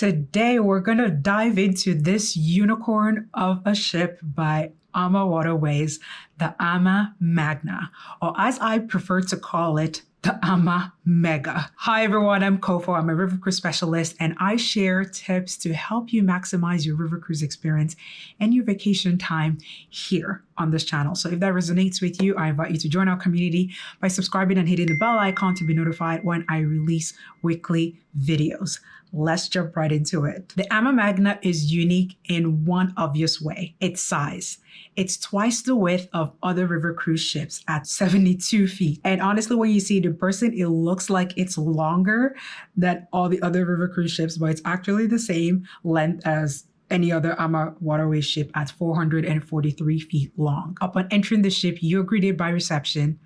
Today, we're going to dive into this unicorn of a ship by AmaWaterways, the AmaMagna, or as I prefer to call it, the AmaMega. Hi everyone, I'm Kofo. I'm a river cruise specialist and I share tips to help you maximize your river cruise experience and your vacation time here on this channel. So if that resonates with you, I invite you to join our community by subscribing and hitting the bell icon to be notified when I release weekly videos. Let's jump right into it. The AmaMagna is unique in one obvious way: its size. It's twice the width of other river cruise ships at 72 feet. And honestly, when you see it in person, it looks like it's longer than all the other river cruise ships, but it's actually the same length as any other AmaWaterways ship at 443 feet long. Upon entering the ship, you're greeted by reception.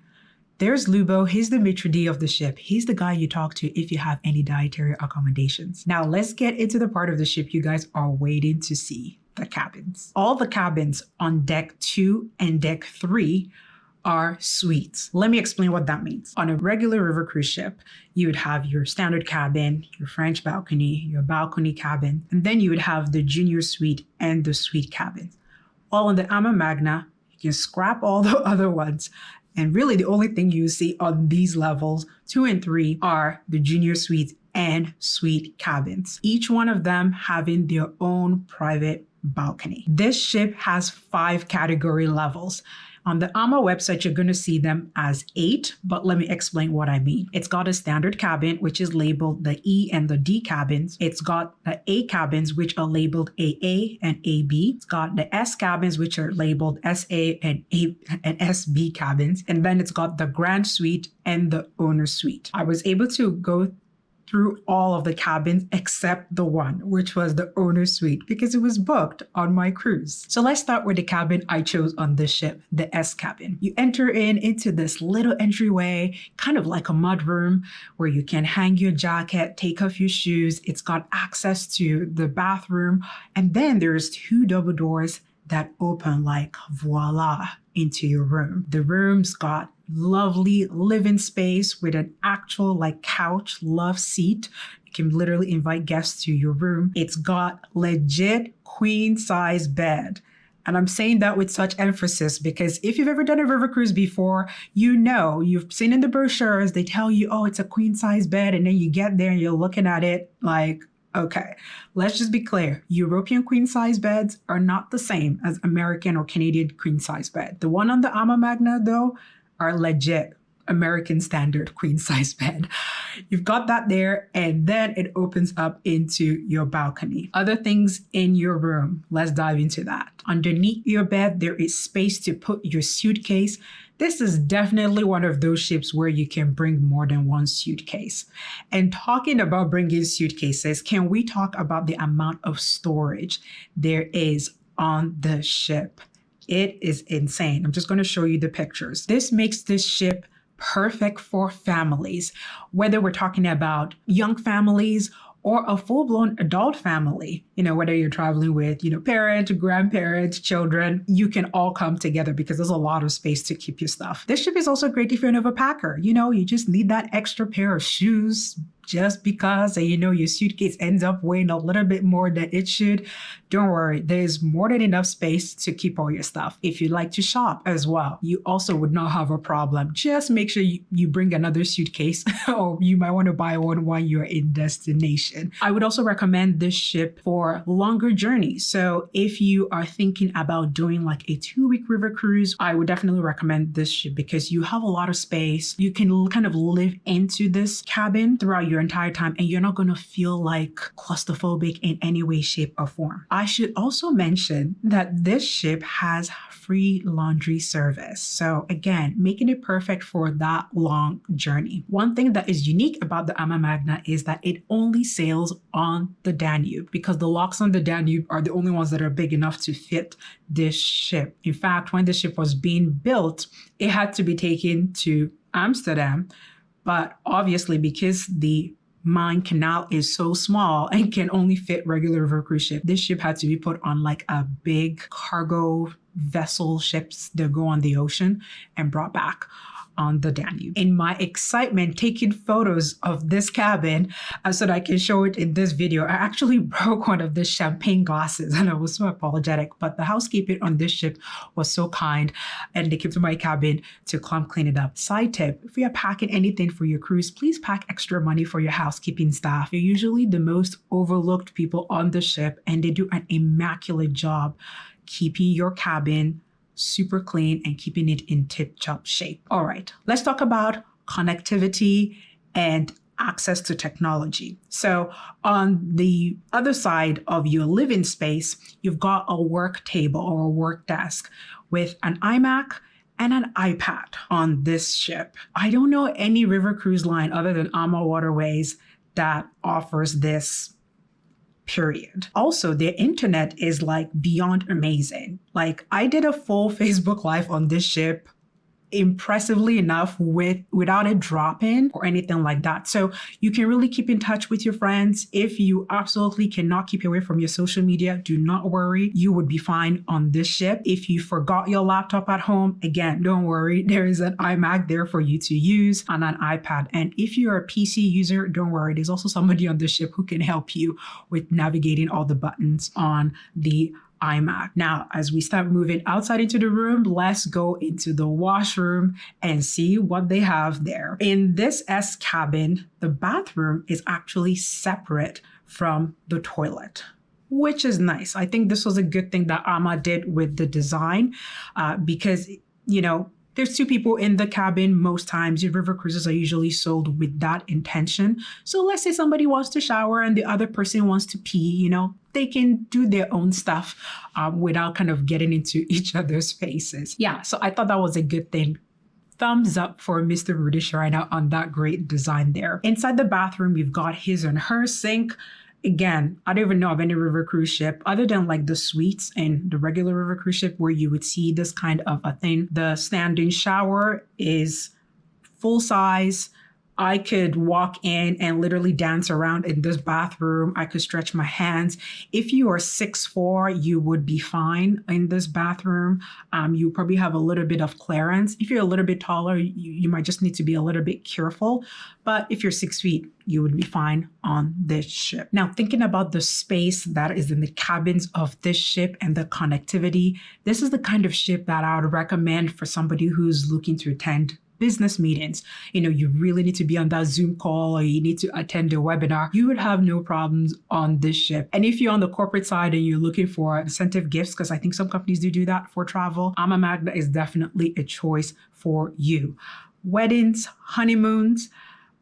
There's Lubo. He's the maitre d' of the ship. He's the guy you talk to if you have any dietary accommodations. Now let's get into the part of the ship you guys are waiting to see: the cabins. All the cabins on deck 2 and deck 3 are suites. Let me explain what that means. On a regular river cruise ship, you would have your standard cabin, your French balcony, your balcony cabin, and then you would have the junior suite and the suite cabins. All in the AmaMagna, you can scrap all the other ones. And really the only thing you see on these levels 2 and 3 are the junior suites and suite cabins, each one of them having their own private balcony. This ship has 5 category levels. On the Ama website, you're going to see them as 8, but let me explain what I mean. It's got a standard cabin, which is labeled the E and the D cabins. It's got the A cabins, which are labeled AA and AB. It's got the S cabins, which are labeled SA and SB cabins. And then it's got the Grand Suite and the Owner Suite. I was able to go through all of the cabins except the one, which was the owner suite, because it was booked on my cruise. So let's start with the cabin I chose on this ship, the S cabin. You enter into this little entryway, kind of like a mud room, where you can hang your jacket, take off your shoes. It's got access to the bathroom, and then there's 2 double doors that open like voila into your room. The room's got lovely living space with an actual like couch love seat. You can literally invite guests to your room. It's got legit queen size bed. And I'm saying that with such emphasis because if you've ever done a river cruise before, you know, you've seen in the brochures, they tell you, oh, it's a queen size bed. And then you get there and you're looking at it like, okay, let's just be clear. European queen size beds are not the same as American or Canadian queen size bed. The one on the AmaMagna though are legit American standard queen size bed. You've got that there, and then it opens up into your balcony. Other things in your room, let's dive into that. Underneath your bed, there is space to put your suitcase. This is definitely one of those ships where you can bring more than one suitcase. And talking about bringing suitcases, can we talk about the amount of storage there is on the ship? It is insane. I'm just going to show you the pictures. This makes this ship perfect for families, whether we're talking about young families or a full-blown adult family, whether you're traveling with, parents, grandparents, children, you can all come together because there's a lot of space to keep your stuff. This ship is also great if you're an overpacker. You just need that extra pair of shoes just because, your suitcase ends up weighing a little bit more than it should. Don't worry, there's more than enough space to keep all your stuff. If you like to shop as well, you also would not have a problem. Just make sure you bring another suitcase or you might want to buy one while you're in destination. I would also recommend this ship for longer journeys. So if you are thinking about doing like a 2-week river cruise, I would definitely recommend this ship because you have a lot of space. You can kind of live into this cabin throughout your entire time and you're not going to feel like claustrophobic in any way, shape, or form. I should also mention that this ship has free laundry service. So again, making it perfect for that long journey. One thing that is unique about the AmaMagna is that it only sails on the Danube because the locks on the Danube are the only ones that are big enough to fit this ship. In fact, when the ship was being built, it had to be taken to Amsterdam. But obviously, because the Main Canal is so small and can only fit regular river cruise ship, this ship had to be put on like a big cargo vessel ships that go on the ocean and brought back. on the Danube. In my excitement taking photos of this cabin so that I can show it in this video, I actually broke one of the champagne glasses and I was so apologetic, but the housekeeping on this ship was so kind and they came to my cabin to come clean it up. Side tip, if you are packing anything for your cruise, please pack extra money for your housekeeping staff. They're usually the most overlooked people on the ship and they do an immaculate job keeping your cabin super clean and keeping it in tip-top shape. All right, let's talk about connectivity and access to technology. So on the other side of your living space, you've got a work table or a work desk with an iMac and an iPad on this ship. I don't know any river cruise line other than AmaWaterways that offers this, period. Also, their internet is like beyond amazing. Like I did a full Facebook Live on this ship, impressively enough, without it dropping or anything like that. So you can really keep in touch with your friends. If you absolutely cannot keep away from your social media, do not worry, you would be fine on this ship. If you forgot your laptop at home, again, don't worry, there is an iMac there for you to use and an iPad. And if you're a PC user, don't worry, there's also somebody on the ship who can help you with navigating all the buttons on the iMac. Now, as we start moving outside into the room, let's go into the washroom and see what they have there. In this S cabin, the bathroom is actually separate from the toilet, which is nice. I think this was a good thing that Ama did with the design because, you know, there's two people in the cabin. Most times your river cruises are usually sold with that intention. So let's say somebody wants to shower and the other person wants to pee, you know, they can do their own stuff without kind of getting into each other's faces. Yeah, so I thought that was a good thing. Thumbs up for Mr. Rudy Schreiner on that great design there. Inside the bathroom, you've got his and her sink. Again, I don't even know of any river cruise ship other than like the suites and the regular river cruise ship where you would see this kind of a thing. The standing shower is full size. I could walk in and literally dance around in this bathroom. I could stretch my hands. If you are 6'4", you would be fine in this bathroom. You probably have a little bit of clearance. If you're a little bit taller, you might just need to be a little bit careful. But if you're 6 feet, you would be fine on this ship. Now, thinking about the space that is in the cabins of this ship and the connectivity, this is the kind of ship that I would recommend for somebody who's looking to attend business meetings. You know, you really need to be on that Zoom call or you need to attend a webinar. You would have no problems on this ship. And if you're on the corporate side and you're looking for incentive gifts, because I think some companies do that for travel, AmaMagna is definitely a choice for you. Weddings, honeymoons,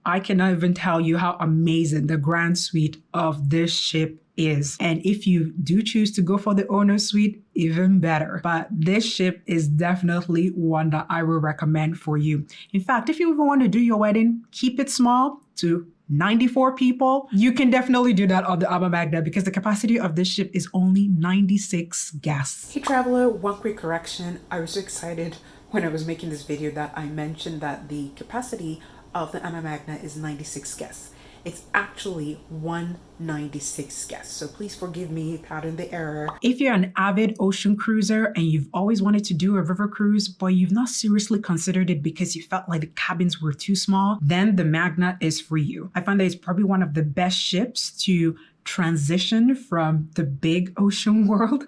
I cannot even tell you how amazing the grand suite of this ship is. And if you do choose to go for the owner suite, even better. But this ship is definitely one that I will recommend for you. In fact, if you even want to do your wedding, keep it small to 94 people. You can definitely do that on the AmaMagna because the capacity of this ship is only 96 guests. Hey traveler, one quick correction. I was so excited when I was making this video that I mentioned that the capacity of the AmaMagna is 96 guests. It's actually 196 guests. So please forgive me, pardon the error. If you're an avid ocean cruiser and you've always wanted to do a river cruise, but you've not seriously considered it because you felt like the cabins were too small, then the Magna is for you. I find that it's probably one of the best ships to transition from the big ocean world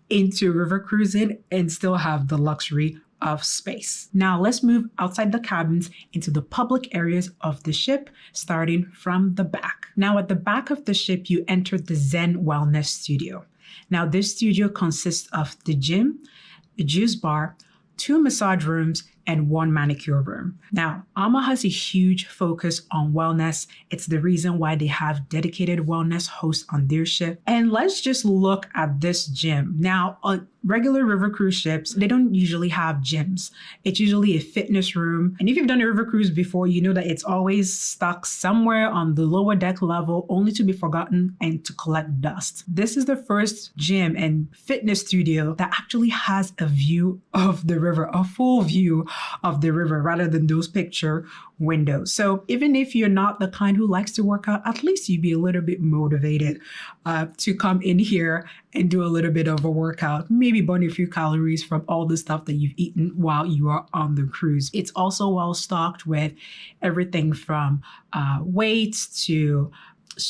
into river cruising and still have the luxury of space. Now let's move outside the cabins into the public areas of the ship, starting from the back. Now at the back of the ship, you enter the Zen Wellness Studio. Now this studio consists of the gym, a juice bar, 2 massage rooms, and 1 manicure room. Now, Ama has a huge focus on wellness. It's the reason why they have dedicated wellness hosts on their ship. And let's just look at this gym. Now, on regular river cruise ships, they don't usually have gyms. It's usually a fitness room. And if you've done a river cruise before, you know that it's always stuck somewhere on the lower deck level, only to be forgotten and to collect dust. This is the first gym and fitness studio that actually has a view of the river, a full view of the river rather than those picture windows. So even if you're not the kind who likes to work out, at least you'd be a little bit motivated to come in here and do a little bit of a workout, maybe burn a few calories from all the stuff that you've eaten while you are on the cruise. It's also well stocked with everything from weights to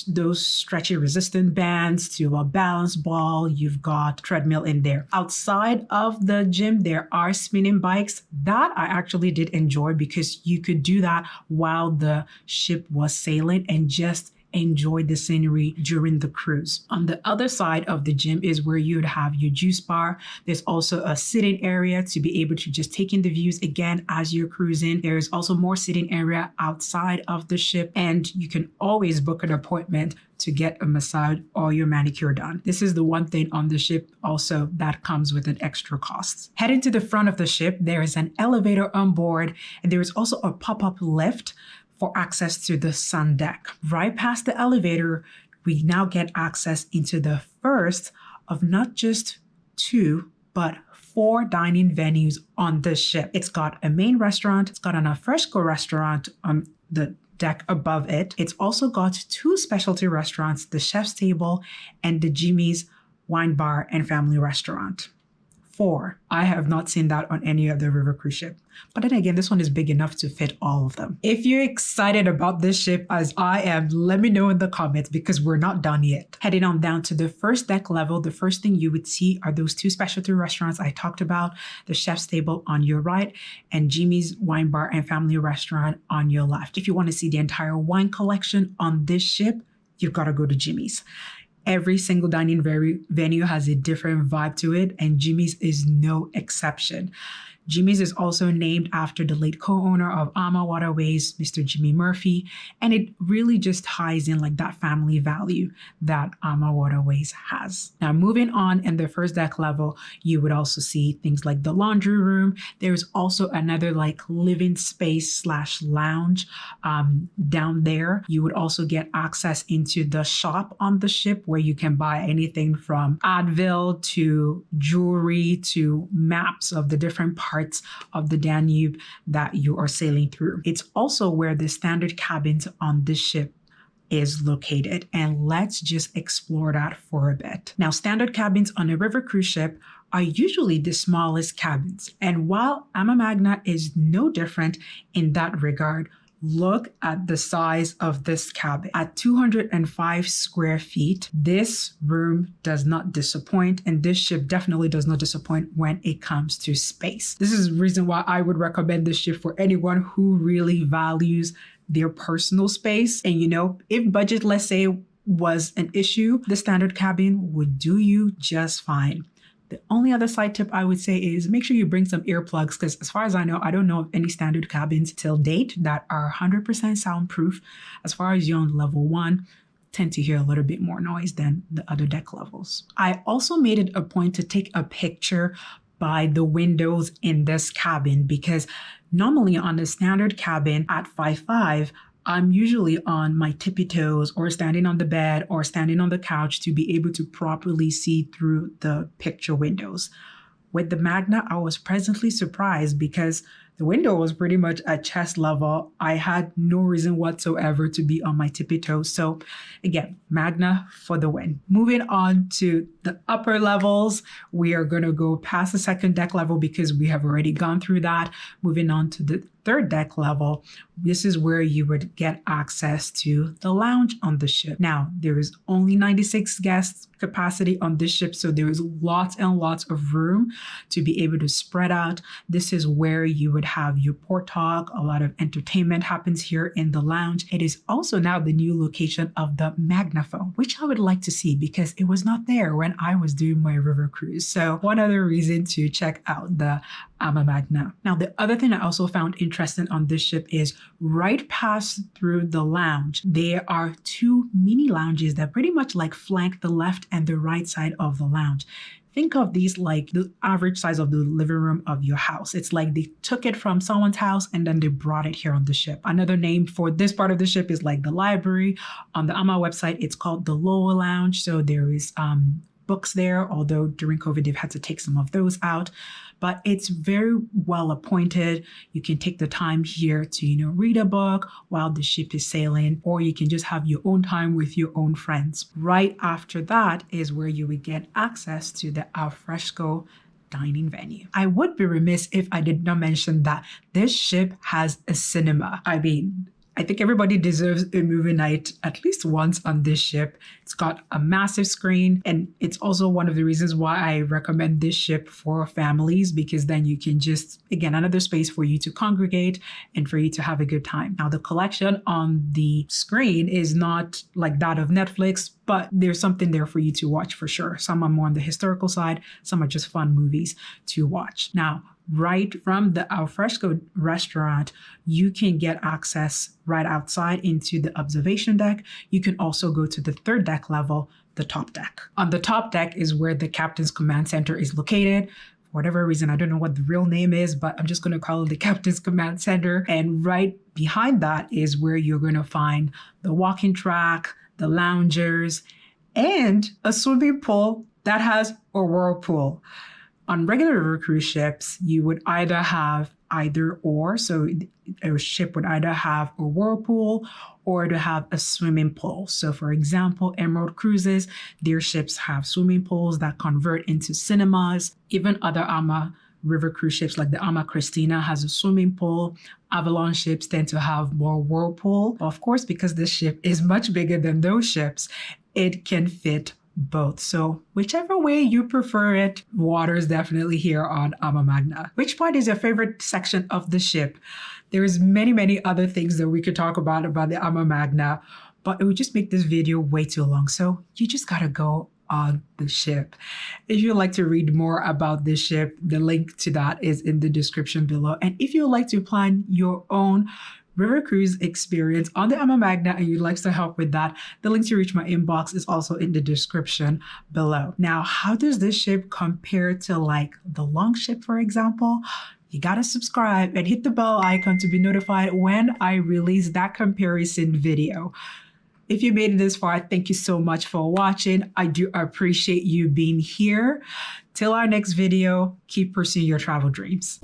those stretchy resistant bands to a balance ball. You've got treadmill in there. Outside of the gym, there are spinning bikes that I actually did enjoy because you could do that while the ship was sailing and just enjoy the scenery during the cruise. On the other side of the gym is where you'd have your juice bar. There's also a sitting area to be able to just take in the views again as you're cruising. There's also more sitting area outside of the ship, and you can always book an appointment to get a massage or your manicure done. This is the one thing on the ship also that comes with an extra cost. Heading to the front of the ship, there is an elevator on board, and there is also a pop-up lift for access to the sun deck. Right past the elevator, we now get access into the first of not just 2, but 4 dining venues on this ship. It's got a main restaurant, it's got an alfresco restaurant on the deck above it. It's also got 2 specialty restaurants, the Chef's Table and the Jimmy's Wine Bar and Family Restaurant. 4. I have not seen that on any other river cruise ship. But then again, this one is big enough to fit all of them. If you're excited about this ship as I am, let me know in the comments because we're not done yet. Heading on down to the first deck level, the first thing you would see are those 2 specialty restaurants I talked about, the Chef's Table on your right and Jimmy's Wine Bar and Family Restaurant on your left. If you want to see the entire wine collection on this ship, you've got to go to Jimmy's. Every single dining venue has a different vibe to it, and Jimmy's is no exception. Jimmy's is also named after the late co-owner of AmaWaterways, Mr. Jimmy Murphy, and it really just ties in like that family value that AmaWaterways has. Now, moving on in the first deck level, you would also see things like the laundry room. There's also another like living space / lounge down there. You would also get access into the shop on the ship where you can buy anything from Advil to jewelry to maps of the different parts of the Danube that you are sailing through. It's also where the standard cabins on this ship is located, and let's just explore that for a bit. Now, standard cabins on a river cruise ship are usually the smallest cabins, and while AmaMagna is no different in that regard, look at the size of this cabin. At 205 square feet, this room does not disappoint, and this ship definitely does not disappoint when it comes to space. This is the reason why I would recommend this ship for anyone who really values their personal space. And you know, if budget, let's say, was an issue, the standard cabin would do you just fine. The only other side tip I would say is make sure you bring some earplugs, because as far as I know, I don't know of any standard cabins till date that are 100% soundproof. As far as you're on level 1, tend to hear a little bit more noise than the other deck levels. I also made it a point to take a picture by the windows in this cabin, because normally on the standard cabin at 5'5", I'm usually on my tippy toes or standing on the bed or standing on the couch to be able to properly see through the picture windows. With the Magna, I was pleasantly surprised because the window was pretty much at chest level. I had no reason whatsoever to be on my tippy toes. So again, Magna for the win. Moving on to the upper levels, we are going to go past the second deck level because we have already gone through that. Moving on to the third deck level, this is where you would get access to the lounge on the ship. Now, there is only 96 guests capacity on this ship, so there is lots and lots of room to be able to spread out. This is where you would have your port talk. A lot of entertainment happens here in the lounge. It is also now the new location of the Magnaphone, which I would like to see because it was not there when I was doing my river cruise. So one other reason to check out the AmaMagna. Now, the other thing I also found interesting on this ship is right past through the lounge, there are 2 mini lounges that pretty much like flank the left and the right side of the lounge. Think of these like the average size of the living room of your house. It's like they took it from someone's house and then they brought it here on the ship. Another name for this part of the ship is like the library. On the AMA website, it's called the lower lounge. So there is books there, although during COVID, they've had to take some of those out. But it's very well appointed. You can take the time here to, read a book while the ship is sailing, or you can just have your own time with your own friends. Right after that is where you would get access to the alfresco dining venue. I would be remiss if I did not mention that this ship has a cinema. I think everybody deserves a movie night at least once on this ship. It's got a massive screen, and it's also one of the reasons why I recommend this ship for families, because then you can just, again, another space for you to congregate and for you to have a good time. Now, the collection on the screen is not like that of Netflix, but there's something there for you to watch for sure. Some are more on the historical side, some are just fun movies to watch. Now, right from the alfresco restaurant, you can get access right outside into the observation deck. You can also go to the third deck level, the top deck. On the top deck is where the captain's command center is located. For whatever reason, I don't know what the real name is, but I'm just going to call it the captain's command center. And right behind that is where you're going to find the walking track, the loungers, and a swimming pool that has a whirlpool. On regular river cruise ships, you would either have either or. So a ship would either have a whirlpool or to have a swimming pool. So for example, Emerald Cruises, their ships have swimming pools that convert into cinemas. Even other Ama river cruise ships like the Ama Christina has a swimming pool. Avalon ships tend to have more whirlpool. Of course, because this ship is much bigger than those ships, it can fit both. So whichever way you prefer it, water is definitely here on AmaMagna. Which part is your favorite section of the ship? There's many other things that we could talk about the AmaMagna, but it would just make this video way too long. So you just gotta go on the ship. If you'd like to read more about this ship, the link to that is in the description below. And if you'd like to plan your own river cruise experience on the AmaMagna and you'd like some help with that, the link to reach my inbox is also in the description below. Now, how does this ship compare to like the Longship, for example? You gotta subscribe and hit the bell icon to be notified when I release that comparison video. If you made it this far, thank you so much for watching. I do appreciate you being here. Till our next video, keep pursuing your travel dreams.